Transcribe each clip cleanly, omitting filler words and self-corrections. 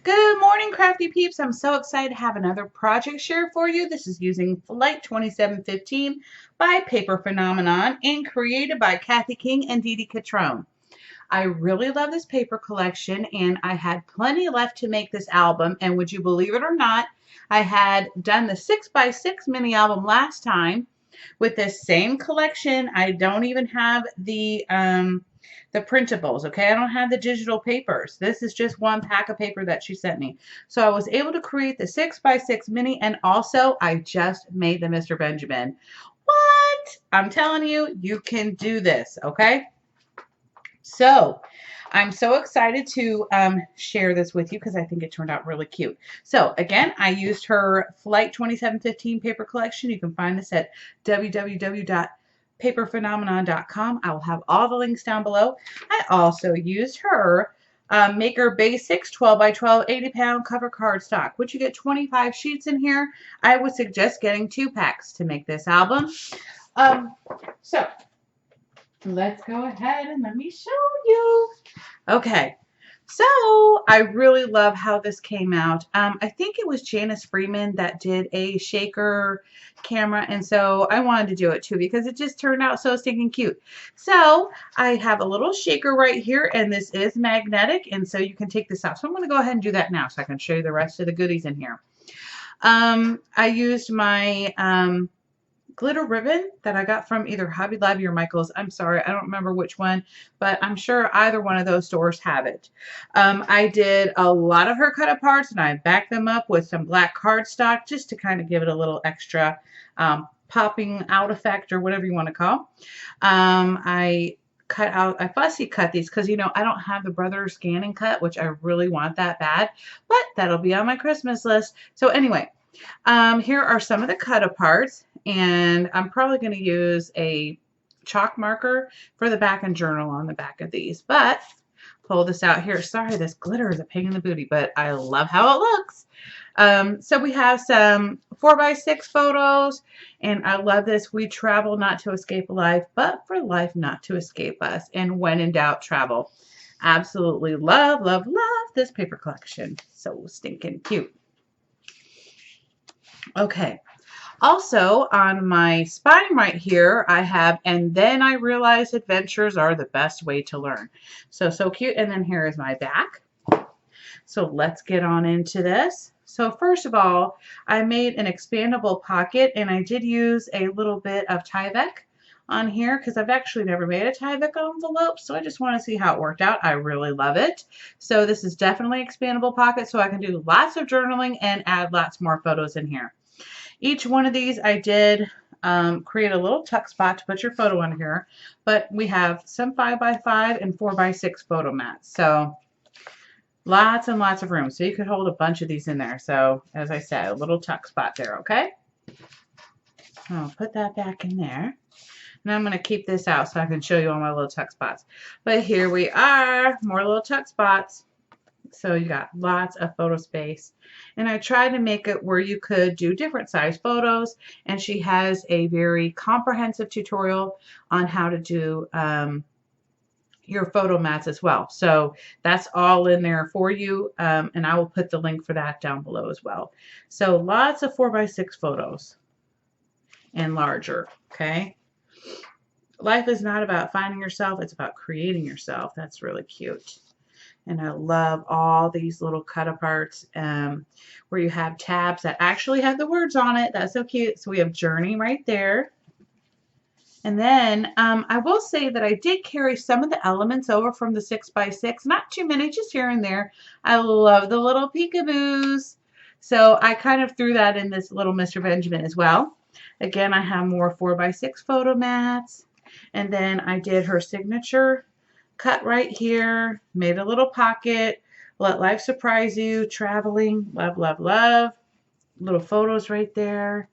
Good morning, Crafty Peeps. I'm so excited to have another project share for you. This is using Flight 2715 by Paper Phenonmenon and created by Kathy King and Dee Dee Catrone. I really love this paper collection and I had plenty left to make this album, and would you believe it or not, I had done the 6x6 mini album last time with this same collection. I don't even have the printables, okay? I don't have the digital papers. This is just one pack of paper that she sent me. So I was able to create the 6x6 mini, and also I just made the Mr. Benjamin. What? I'm telling you, you can do this, okay? So I'm so excited to share this with you because I think it turned out really cute. So again, I used her Flight 2715 paper collection. You can find this at www.paperphenomenon.com. I will have all the links down below. I also used her Maker Basics 12 by 12 80-pound cover cardstock, which you get 25 sheets in here. I would suggest getting 2 packs to make this album. So let's go ahead and let me show you. Okay, so I really love how this came out. I think it was Janice Freeman that did a shaker camera, and so I wanted to do it too because it just turned out so stinking cute. So I have a little shaker right here, and this is magnetic, and so you can take this out. So I'm going to go ahead and do that now so I can show you the rest of the goodies in here. I used my glitter ribbon that I got from either Hobby Lobby or Michael's. I'm sorry, I don't remember which one, but I'm sure either one of those stores have it. I did a lot of her cut aparts, and I backed them up with some black cardstock just to kind of give it a little extra popping out effect, or whatever you want to call. I fussy cut these because, you know, I don't have the Brother Scan and Cut, which I really want that bad, but that'll be on my Christmas list. So anyway, here are some of the cut aparts, and I'm probably going to use a chalk marker for the back and journal on the back of these, but pull this out here. Sorry, this glitter is a pain in the booty, but I love how it looks. So we have some 4x6 photos, and I love this. We travel not to escape life, but for life not to escape us. And when in doubt, travel. Absolutely love, love, love this paper collection. So stinking cute. Okay, also on my spine right here, I have, and then I realized adventures are the best way to learn. So cute. And then here is my back. So let's get on into this. So first of all, I made an expandable pocket, and I did use a little bit of Tyvek on here because I've actually never made a Tyvek envelope, so I just want to see how it worked out. I really love it. So this is definitely expandable pocket, so I can do lots of journaling and add lots more photos in here. Each one of these I did create a little tuck spot to put your photo in here, but we have some 5x5 and 4x6 photo mats, so lots and lots of room. So you could hold a bunch of these in there. So as I said, a little tuck spot there, okay? I'll put that back in there. And I'm going to keep this out so I can show you all my little tuck spots. But here we are, more little tuck spots. So you got lots of photo space. And I tried to make it where you could do different size photos. And she has a very comprehensive tutorial on how to do your photo mats as well. So that's all in there for you. And I will put the link for that down below as well. So lots of 4x6 photos and larger, okay? Life is not about finding yourself, it's about creating yourself. That's really cute. And I love all these little cut aparts where you have tabs that actually have the words on it. That's so cute. So we have Journey right there. And then I will say that I did carry some of the elements over from the 6x6. Not too many, just here and there. I love the little peekaboos. So I kind of threw that in this little Mr. Benjamin as well. Again, I have more 4x6 photo mats. And then I did her signature cut right here, made a little pocket, let life surprise you, traveling, love, love, love, little photos right there.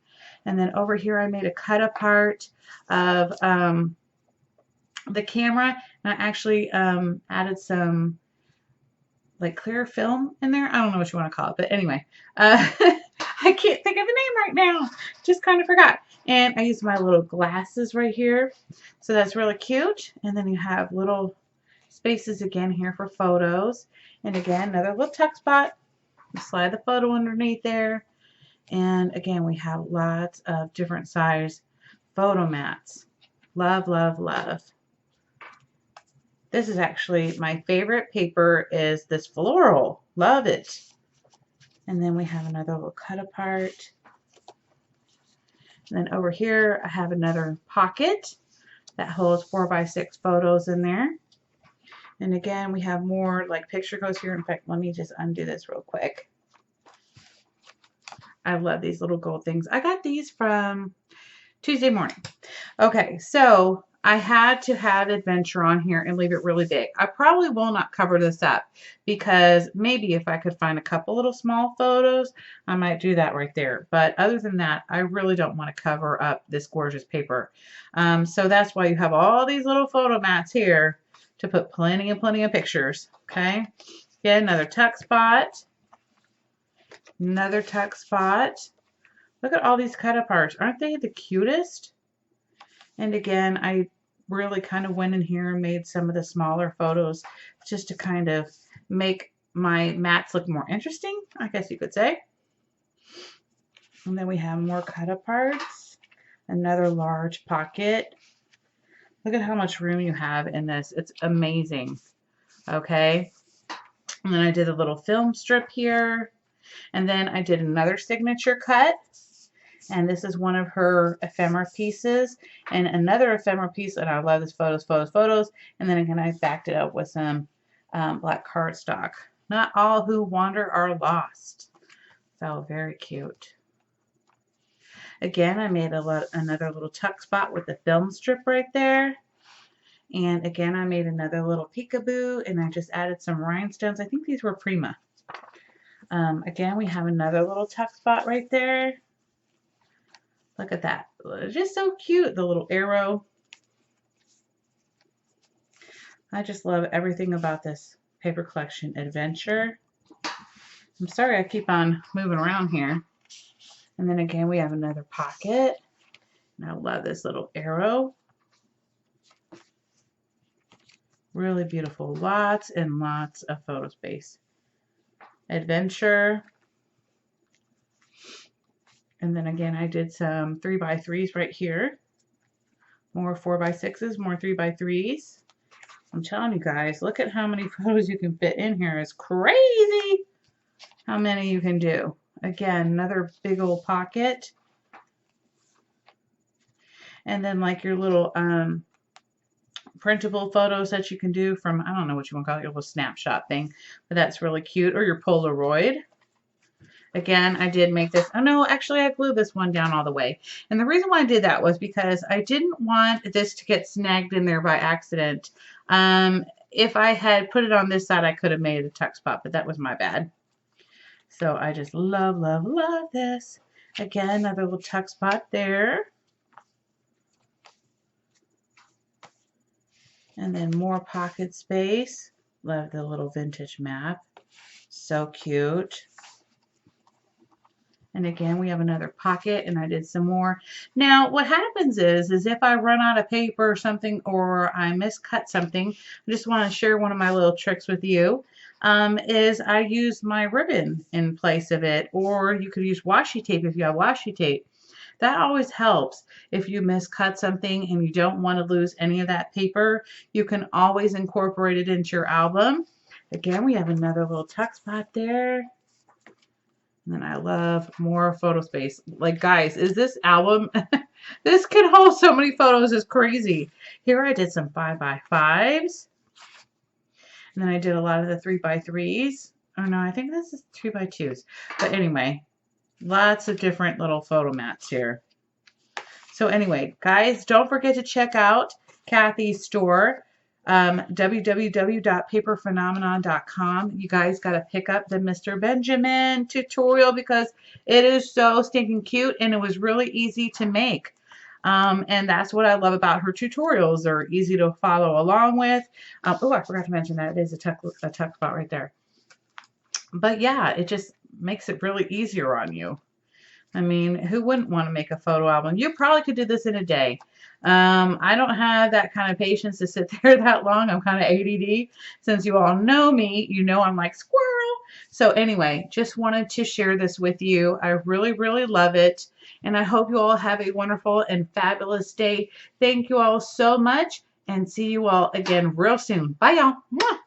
And then over here I made a cut apart of the camera, and I actually added some like clear film in there. I don't know what you want to call it, but anyway, I can't think of the name right now. Just kind of forgot. And I used my little glasses right here. So that's really cute. And then you have little spaces again here for photos. And again, another little tuck spot. Slide the photo underneath there. And again, we have lots of different size photo mats. Love, love, love. This is actually my favorite paper is this floral. Love it. And then we have another little cut apart. And then over here, I have another pocket that holds 4x6 photos in there. And again, we have more like picture goes here. In fact, let me just undo this real quick. I love these little gold things. I got these from Tuesday morning. Okay, so I had to have adventure on here and leave it really big. I probably will not cover this up because maybe if I could find a couple little small photos, I might do that right there. But other than that, I really don't want to cover up this gorgeous paper. So that's why you have all these little photo mats here to put plenty and plenty of pictures. Okay, get another tuck spot. Another tuck spot. Look at all these cut aparts. Aren't they the cutest? And again, I really kind of went in here and made some of the smaller photos just to kind of make my mats look more interesting, I guess you could say. And then we have more cut aparts. Another large pocket. Look at how much room you have in this. It's amazing. Okay. And then I did a little film strip here. And then I did another signature cut. And this is one of her ephemera pieces. And another ephemera piece, and I love this photos, photos, photos. And then again, I backed it up with some black cardstock. Not all who wander are lost. So very cute. Again, I made another little tuck spot with the film strip right there. And again, I made another little peekaboo, and I just added some rhinestones. I think these were Prima. Again, we have another little tuck spot right there. Look at that. It's just so cute, the little arrow. I just love everything about this paper collection adventure. I'm sorry I keep on moving around here. And then again, we have another pocket. And I love this little arrow. Really beautiful. Lots and lots of photo space. Adventure. And then again, I did some 3x3s right here. More 4x6s, more 3x3s. I'm telling you guys, look at how many photos you can fit in here. It's crazy how many you can do. Again, another big old pocket. And then like your little printable photos that you can do from, I don't know what you want to call it, your little snapshot thing. But that's really cute. Or your Polaroid. Again, I did make this. Oh no, actually I glued this one down all the way. And the reason why I did that was because I didn't want this to get snagged in there by accident. If I had put it on this side, I could have made it a tuck spot, but that was my bad. So I just love, love, love this. Again, another little tuck spot there. And then more pocket space. Love the little vintage map. So cute. And again, we have another pocket, and I did some more. Now, what happens is if I run out of paper or something, or I miscut something, I just want to share one of my little tricks with you, is I use my ribbon in place of it, or you could use washi tape if you have washi tape. That always helps. If you miscut something and you don't want to lose any of that paper, you can always incorporate it into your album. Again, we have another little tuck spot there. And then I love more photo space. Like, guys, is this album, this can hold so many photos, it's crazy. Here I did some 5x5s. And then I did a lot of the 3x3s. Oh no, I think this is 2x2s. But anyway, lots of different little photo mats here. So anyway, guys, don't forget to check out Kathy's store. www.paperphenomenon.com. You guys got to pick up the Mr. Benjamin tutorial because it is so stinking cute and it was really easy to make. And that's what I love about her tutorials. They're easy to follow along with. Oh, I forgot to mention that it is a tuck spot right there. But yeah, it just makes it really easier on you. I mean, who wouldn't want to make a photo album? You probably could do this in a day. I don't have that kind of patience to sit there that long. I'm kind of ADD. Since you all know me, you know I'm like squirrel. So anyway, just wanted to share this with you. I really, really love it. And I hope you all have a wonderful and fabulous day. Thank you all so much and see you all again real soon. Bye, y'all. Mwah.